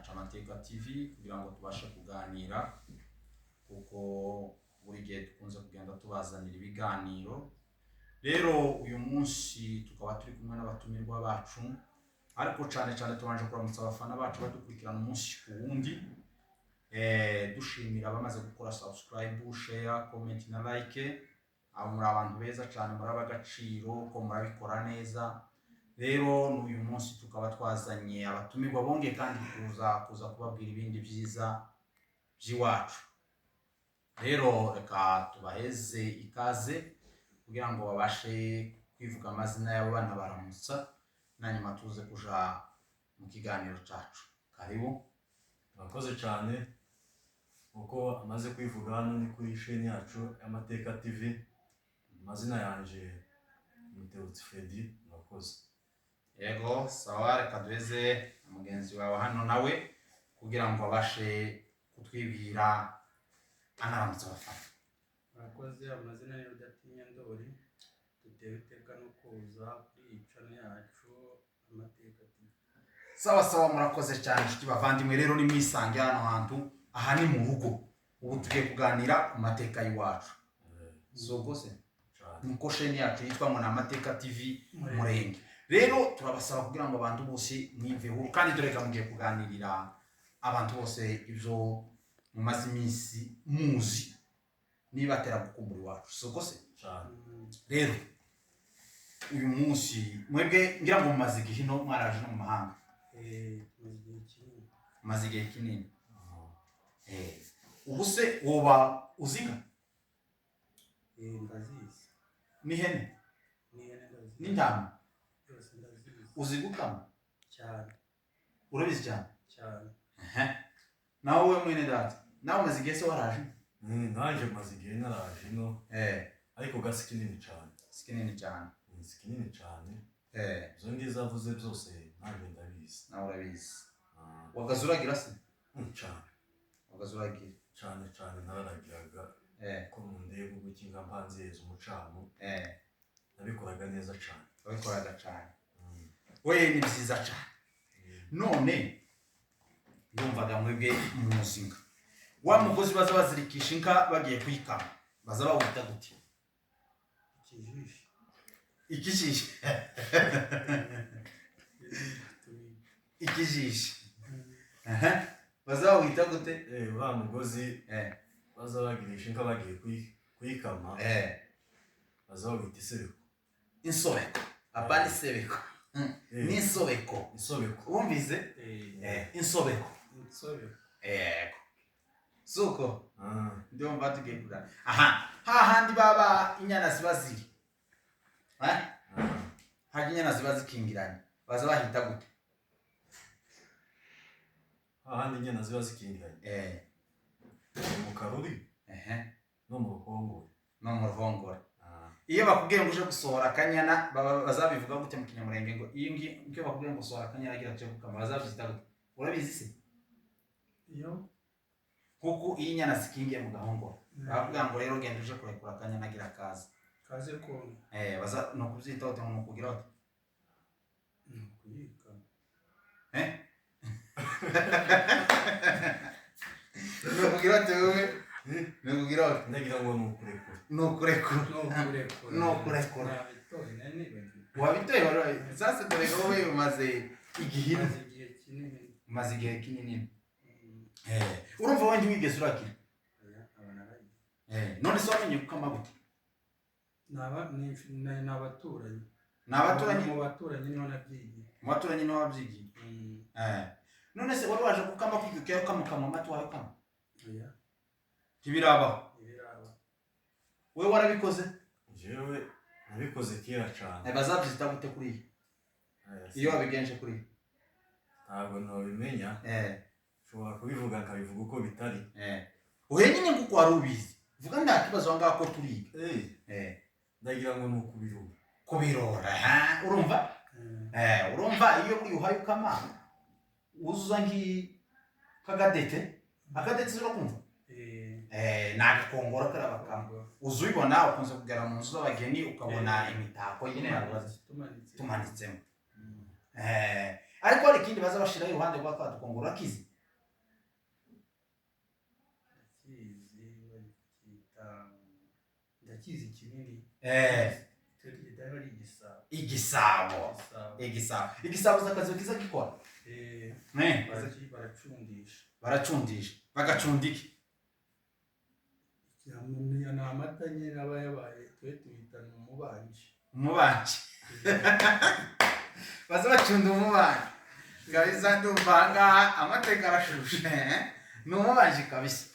yacu Amateka TV kugira ngo tubashe kuganira, kuko buri gihe dukunze kugenda tubazanira ibiganiro. Rero uyu munsi tukaba turi kumwe n'abatumirwa bacu, ariko cyane tubanje kuramutsa abafana bacu badukurikirana umunsi ku wundi, dushimira abamaze gukora subscribe, share, comment na like. Muri abantu beza cyane, muri abagaciro ko murabikora neza. Rero n'uyu munsi tukaba twazanye abatumirwa bongeye kandi kuza kubabwira ibindi byiza by'iwacu. Rero reka tubaheze ikaze kugira ngo babashe kwivuga amazina yabo banabaramutsa, nanyuma tuze kuja mu kiganiro cyacu. Karibu. Murakoze cyane uko amaze kwivuga hano ni kuri chaîne yacu Amateka TV. Amazina yanje Mutebutsi Freddy. Murakoze. Yego, sawa, reka duheze mugenzi wawe hano nawe kugira ngo abashe kutwibwira anaramutsa abafana. Murakoze. Amazina ni Rudatinya Ndoli, dutewe iteka no kuza kuri iyi channel yacu Amateka TV. Sawa, murakoze cyane nshuti bavandimwe. Rero ni mwisange hano hantu, aha ni mu rugo. Ubu tugiye kuganira ku mateka y'iwacu. Zogose niko chaîne yacu yitwa ngo Amateka TV Murenge. Rero turabasaba kugira ngo abantu bose mwiveho, kandi doreka mugiye kuganirira abantu bose ibyo mu mazimisi muzi niba tera gukumbura iwacu. Sogose cyane. Rero uyu munsi mwebwe ngira ngo mumaze igihe no mwaraje no mu mahanga. Maze igihe kinini. Ubu se woba uziga? Ndazizi. Ni hene? Ndazizi. N'intama? Yose ndazizi. Uzi gukama? Cyane. Urabizi cyane? Cyane. Nawe we mwene data, nawe umaze igihe se waraje? Naje maze igihe naraje no. Ariko gasi kinini cyane. Kinini cyane. Kinini cyane. Zo ngize avuze byose naje ndabizi. Nawe urabizi. Wagazuragira se? Cyane. Wagazuragira? Cyane nararagiraga. Ko mu ndego gukinga mpanzeza umucamo. Nabikoraga neza cyane. Wabikoraga cyane. We ni byiza cyane. None ndumvaga mwebwe muzinga. Wa mugozi baza bazirikisha inka bagiye kuyikama, baza bawita gute? Ikijisho. Ikijisho. Baza bawita gute? Wa mugozi baza bagirisha inka bagiye kuyikama. Baza bawita isobeko. Insobeko. Abandi sebeko. Ni insobeko. Isobeko. Wumvise? Insobeko. Yego. Suko. Ndumva tugiye kuganira. Hahandi baba inyana ziba ziri. Haje inyana ziba zikingiranye. Baza bahita gute? Hahandi inyana ziba zikingiranye. Mu karuri. No mu ruhongore. No mu ruhongore. Iyo bakubwiye ngo uje gusohora akanyana bazabivuga gute mu Kinyamurenge ngo iyo ngiyo bakubwiye ngo gusohora akanyana agira cyo gukama bazabyita gute? Urabizi se? Iyo kuko iyi nyana zikingiye mu gahongore. Bavuga ngo rero genda uje kurekura akanyana agira kaza. Kaze ko. Baza no kubyita ute mu kugira ute? Kuyika. No kugira ute wewe? No kugira ute? Ndagira ngo nukurekura. No kurekura. Wabitoye wari. Sasa dore ngo wewe umaze igihe kinini. Umaze igihe kinini. Urumva wanje wigeze urakira? None se wamenye gukama gute? N'abaturanyi. N'abaturanyi? Mu baturanyi niho nabyigiye. Mu baturanyi niho wabyigiye? None se wari waje gukama kwigukera ukamukama amata wawe kama? Ntibiraba. Wewe warabikoze? Jewe nabikoze kera cyane. Bazabyita gute kuri iyi? Iyo wabigenje kuri iyi? Ntabwo nobimenya. Ushobora kubivuga nkabivuga uko bitari. Uhe nyine nguko wari ubizi. Vuga nta kibazo ngako turiga. Ndagira ngo nukubirura. Kubirora, urumva? Urumva iyo uri uhaye ukama uzuza ngi kagadete. Agadete zero kumva? Nagakongora karabakama. Uzubibona ukunze kugera mu nzu z'abageni ukabona imitako nyine yabaze tumanitsemo. Ariko hari ikindi baza bashira iruhande rwa kadukongora kizi. bacyita ndakizi kinini kitari ari igisabo igisabo zakazi kiza gikora baracundisha bagacunda iki ni amata nyine aba yabaye twe tuyita umubanji baza bacunda umubanji kabisa ndumva ahangaha amateka arashushe ni umubanji kabisa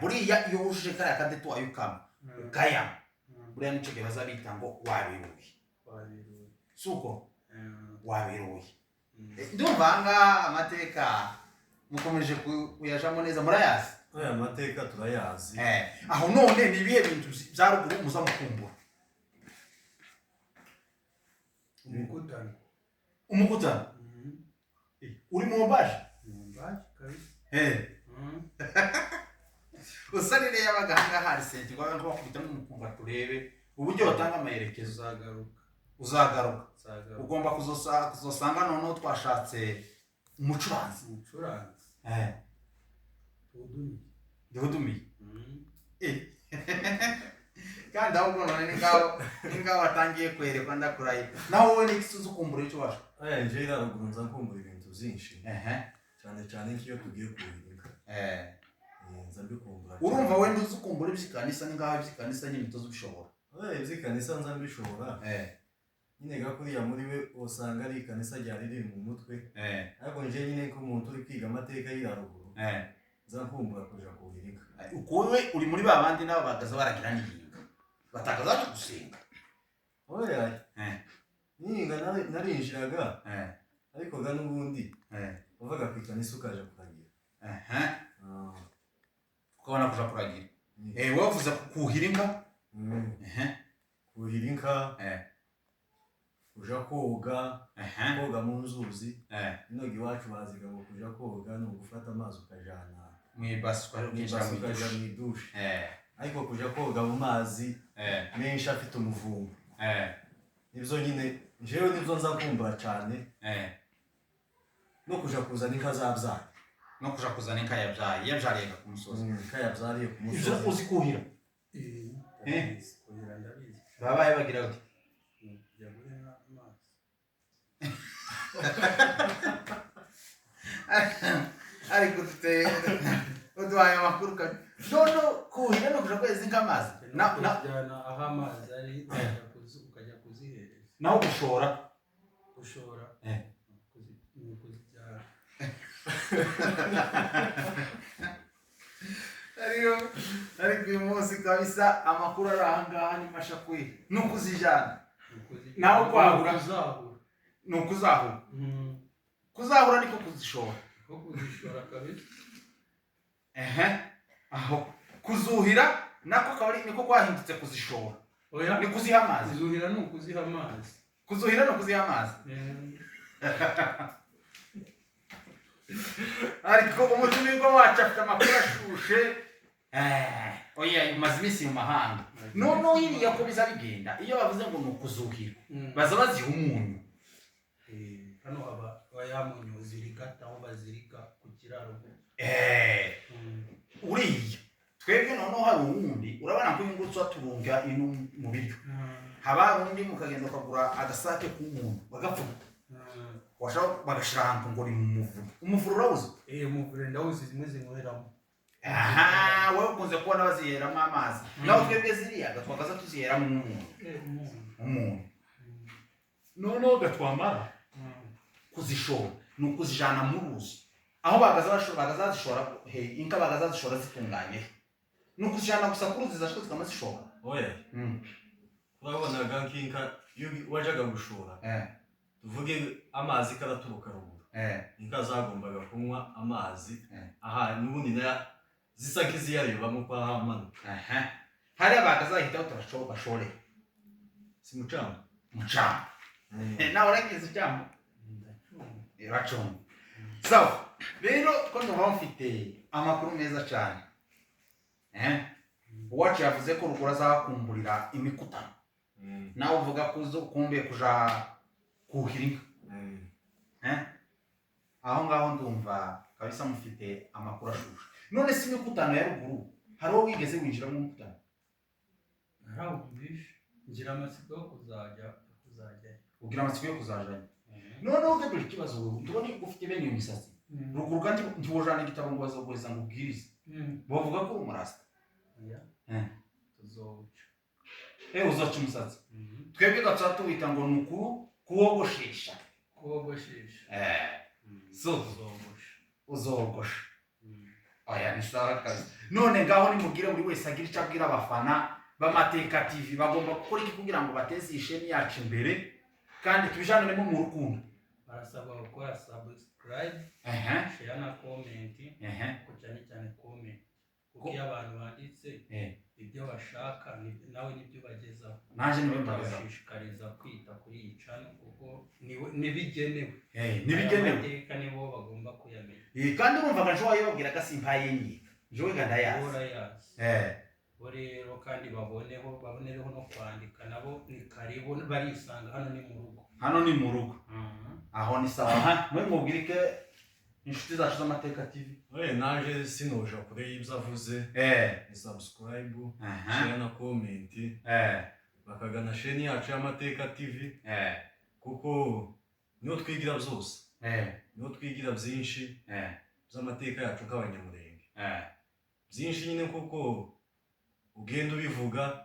buriya iyo wujuje kariya kadeto wayukama ukayama buriya nicyo gihe baza bita ngo wabiruye suko wabiruye ndumva ahangaha amateka mukomeje kuyajamo neza murayazi aya mateka turayazi aho none ni ibihe bintu bya ruguru muza mukumbura umukutano uri mu mbaje usa nire y'abaganga hari senti ngo abantu bakubita n'umukumba turebe uburyo batanga amaherekezo uzagaruka ugomba kuzosanga noneho twashatse umucuranzi Dihudumi kandi ahubwo none ningaho watangiye kwerekwa ndakuraye naho wowe n'iki uzi ukumbura icyo washa nje ruguru nza nkumbura ibintu byinshi cyane cyane nk'iyo tugiye kubiringa nza mbikumbura urumva wenda uzi ukumbura iby'ikanisa ningaho iby'ikanisa nyine tuzi ubishobora iby'ikanisa nza mbishobora nyine gakuriya muri we usanga ari ikanisa ryari riri mu mutwe ariko nje nyine nk'umuntu uri kwiga amateka y'iraruguru nza nkumbura kuja kubiringa ukuwe uri muri babandi nabo bagaza baragira n'ihinga batakaza cyo gusenga nihinga narinjiraga ariko ga n'ubundi uvaga ku ikanisa ukaja kuragira ukabona kuja kuragira wavuze kuhira inka kuhira inka kuja koga mu nzuzi inoga iwacu baziga ngo kuja koga ni ugufata amazi ukajana mwibasi ukaja mu idushe ariko kuja koga mu mazi menshi afite umuvumba nibyo nyine njyewe nibyo nza kumbura cyane no kuja kuzana inka zabyara no kuja kuzana inka yabyariye ku musozi inka yabyariye ku musozi uzi kuhira kuhira ndabizi babaye bagira gute ariko uduhaye amakuru kabi none kuhira no kuja kweza inka amazi kujyana aho amazi ari ukajya kuzihereza naho gushora ni ukuzijyana ariko uyu munsi kabisa amakuru ari ahangaha ni mashakwi ni ukuzijyana naho kwahura ni ukuzahura kuzahura niko kuzishora kabisa aho kuzuhira nako kabari niko kwahindutse kuzishora ni kuziha amazi kuzuhira ni ukuziha amazi kuzuhira no kuziha amazi ariko umutumirwa wacu afite amakuru ashushe oya umaze iminsi mu mahanga noneho hiriya ko biza bigenda iyo bavuze ngo ni ukuzuhira baza baziha umunyu hano haba yamunyu uzirikata aho bazirika ku kiraro uriya twebwe noneho hari uwundi urabona ko ingutsu turunga ino mu biryo haba undi mukagenda ukagura agasake k'umuntu bagapfuka washaka bagashira ahantu ngo ni mu umuvuro urabuze umuvuro ndawuzi zimwe zinyweramo wowe ukunze kubona baziheramo amazi naho twebwe ziriya gatwagaza tuziheramo umuntu noneho gatwamara kuzishora ni ukuzijana mu ruzi aho bagazazishora inka bagazazishora zitunganye ni ukuzijana gusa ku ruzi zashwe zikamazishora urabonaga nk'inka iyo wajaga gushora tuvuge amazi karaturuka ruguru inka zagombaga kunywa amazi n'ubundi nayo zisa nk'iziyareba kwa hamanuka hariya bagazahitaho turashore si mucamba nawe uragize icyambo iracunga so rero ko ndumva mfite amakuru meza cyane uwacu yavuze ko ruguru azakumburira imikutano nawe uvuga ko ukumbuye kuja kuhira inka aho ngaho ndumva kabisa mufite amakuru ashushe none si Mukutano ya ruguru hariho wigeze winjira mu Mukutano? Narabumvishe ngira amatsiko yo kuzajya ugira amatsiko yo kuzajayo. Noneho ugaje ikibazo wewe ndubona ufite bene iyo misatsi ruguru kandi ntiwojana igitabo ngo bazogweza ngo ubwirize bavuga ko umurasta tuzoca uzaca umusatsi. Twebwe gaca tuwita ngo nuku kuwogoshesha so uzogosha. Oya ni sawa kazi. None ngaho nimugire buri wese agira icyo abwira abafana b'Amateka TV bagomba gukora iki kugira ngo bateze isheni yacu imbere kandi tubijaniremo mu rukundo? Barasabwa gukora subscribe, share na comment, ko cyane cyane comment kuko iyo abantu banditse ibyo bashaka nawe nibyo bagezaho. Naje niwe mbagezaho bashishikariza kwita kuri iyi channel kuko nibigenewe Amateka nibo bagomba kuyamenya. Kandi urumva njo wayibabwira ko simpaye nyi njo ganda yazi rero kandi babonereho no kwandika nabo ni karibu barisanga hano ni mu rugo aho ni sawa. Mwe mubwirike inshuti zacu z'Amateka TV naje sinoja kure y'ibyo avuze ni subscribe, share na comment, bakagana sheni yacu y'Amateka TV kuko niho twigira byose, niho twigira byinshi by'amateka yacu nk'abanyamurenge byinshi nyine kuko ugenda ubivuga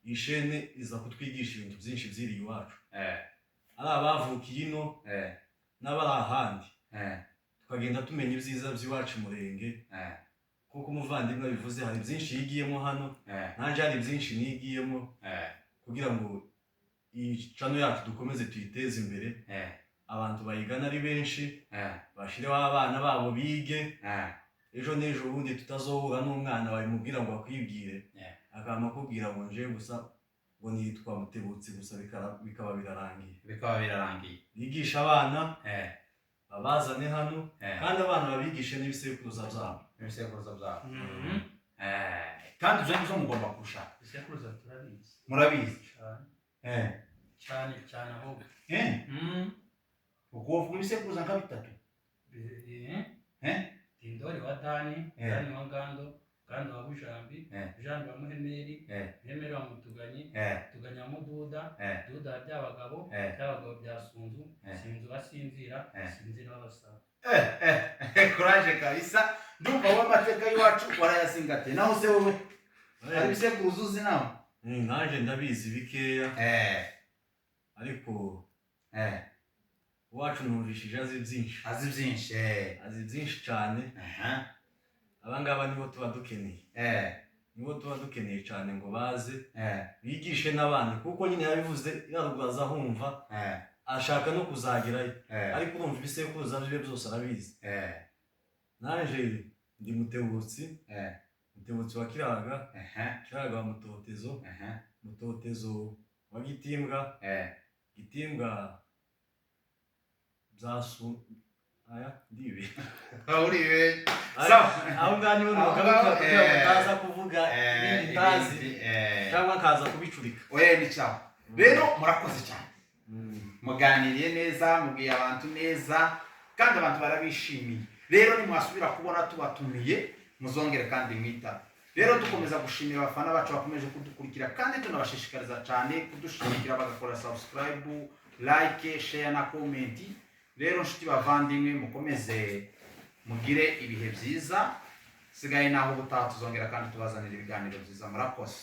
ishene iza kutwigisha ibintu byinshi byiri iwacu ari abavukiye ino n'abari ahandi tukagenda tumenya ibyiza by'iwacu murenge kuko umuvandimwe bivuze hari byinshi yigiyemo hano nanje hari byinshi nigiyemo kugira ngo iyi channel yacu dukomeze tuyiteze imbere abantu bayigana ari benshi bashireho abana babo bige ejo n'ejo bundi tutazohura n'umwana wabimubwira ngo akwibwire akama kubwira ngo nje gusa ngo nitwa Mutebutsi gusa bikaba birarangiye. Yigisha abana babazane hano kandi abana babigishe n'ibisekuruza byabo kandi ibyo ngibyo mugomba kurusha isekuruza murabizi cyane ahubwo ubwo uvuga ibisekuruza nka bitatu Tindori wa Dani wa Gando wa Bujambi, Bujambi wa Muhemeri, Muhemeri wa Mutuganyi, Mutuganyi wa Mududa, Duda wa Byabagabo, Byabagabo bya Sunzu, Sunzu wa Sinzira, Sinzira wa Basaba. Courage kabisa. Ndumva w'Amateka y'iwacu warayasingate. Naho se wowe ari bisekuruza uzi nawe? Naje ndabizi bikeya ariko wacu numvishije azi byinshi cyane. Abangaba nibo tuba dukeneye cyane ngo baze bigishe n'abandi kuko nyine yabivuze yarugwaza humva ashaka no kuzagerayo ariko urumva ibisekuruza bye byose arabizi. Naje ndi Mutebutsi wa Kiraga wa Mutotezo wa Gitimbwa byasu ndibe uribe aho ngani we mutaza kuvuga ibindi tazi cyangwa kaza kubicurika ni cyane. Rero murakoze cyane muganiriye neza mubwiye abantu neza kandi abantu barabishimiye. Rero nimwasubira kubona tubatumiye muzongere kandi mwita. Rero dukomeza gushimira abafana bacu bakomeje kudukurikira kandi tunabashishikariza cyane kudushimira bagakora subscribe, like, share na comment. Rero nshuti bavandimwe mukomeze mugire ibihe byiza sigaye naho ubutaha tuzongera kandi tubazanira ibiganiro byiza. Murakoze.